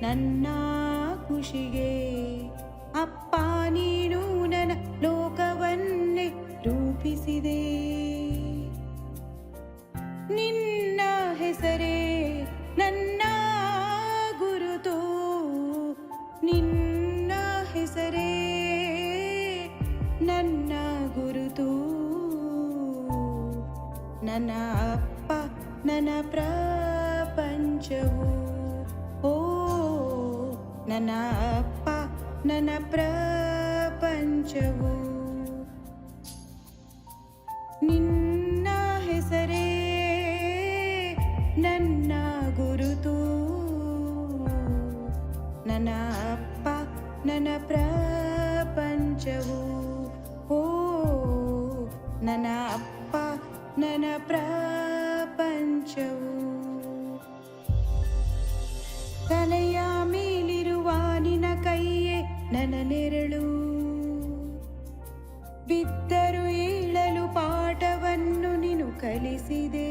ನನ್ನ ಖುಷಿಗೆ. ಅಪ್ಪ ನೀನು ನನ್ನ ಲೋಕವನ್ನೇ ರೂಪಿಸಿದೆ. ನಿನ್ನ ಹೆಸರೇ ನನ್ನ ಗುರುತು, ನಿನ್ನ ಹೆಸರೇ ನನ್ನ ಗುರುತು. ನನ್ನ ಅಪ್ಪ ನನ್ನ ಪ್ರಪಂಚವು, ಓ ನನ್ನ ಅಪ್ಪ ನನ್ನ ಪ್ರಪಂಚವು. ನಿನ್ನ ಹೆಸರೇ ನನ್ನ ಗುರುತು, ನನ್ನ ಅಪ್ಪ ನನ್ನ ಪ್ರಪಂಚವು, ಓ ನನ್ನ ಅಪ್ಪ ನನ್ನ ಪ್ರಪಂಚವು. ತಲೆಯ ಮೇಲಿರುವ ನಿನ್ನ ಕೈಯೇ ನನ್ನ ನೆರಳು, ಬಿದ್ದರು ಏಳಲು ಪಾಠವನ್ನು ನೀನು ಕಲಿಸಿದೆ.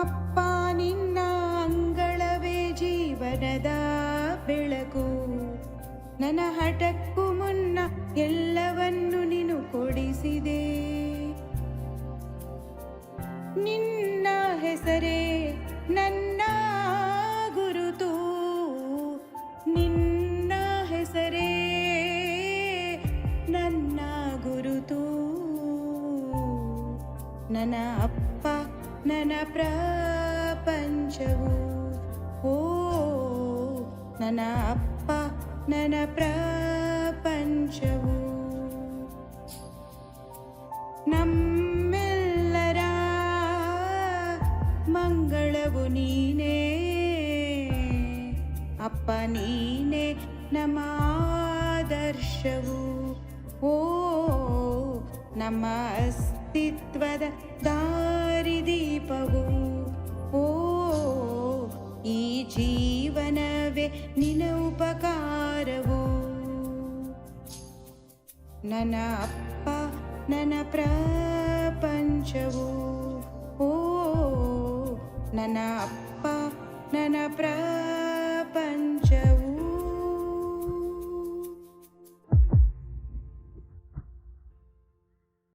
ಅಪ್ಪ ನಿನ್ನ ಅಂಗಳವೇ ಜೀವನದ ಬೆಳಕು, ನನ್ನ ಹಠಕ್ಕೂ ಮುನ್ನ ಎಲ್ಲವನ್ನು ನೀನು ಕೊಡಿಸಿದೆ. ನಿನ್ನ ಹೆಸರೇ ನನ್ನ ಗುರುತು, ನಿನ್ನ ಹೆಸರೇ ನನ್ನ ಗುರುತು. ನನ್ನ ಅಪ್ಪ ನನ್ನ ಪ್ರಪಂಚವು, ಓ ನನ್ನ ಅಪ್ಪ ನನ್ನ ಪ್ರಪಂಚವು. ನಮ್ಮೆಲ್ಲರ ಮಂಗಳವು ನೀನೇ ಅಪ್ಪ, ನೀನೇ ನಮ್ಮ ಆದರ್ಶವು, ಓ ನಮ್ಮ ಅಸ್ತಿತ್ವದ ದಾರಿದೀಪವು. ಓ ಈ ಜೀವನವೇ ನಿನ್ನ ಉಪಕಾರವು. ನನ್ನ ಅಪ್ಪ ನನ್ನ ಪ್ರಪಂಚವು, ಓ ನನ್ನ ಅಪ್ಪ ನನ್ನ